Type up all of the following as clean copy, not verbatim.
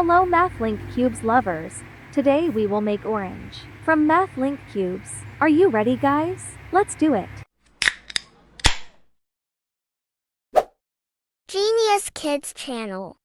Hello MathLink Cubes lovers. Today we will make orange from MathLink Cubes. Are you ready guys? Let's do it. Genius Kids Channel.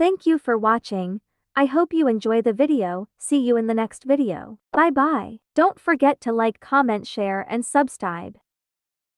Thank you for watching. I hope you enjoy the video. See you in the next video. Bye bye. Don't forget to like, comment, share and subscribe.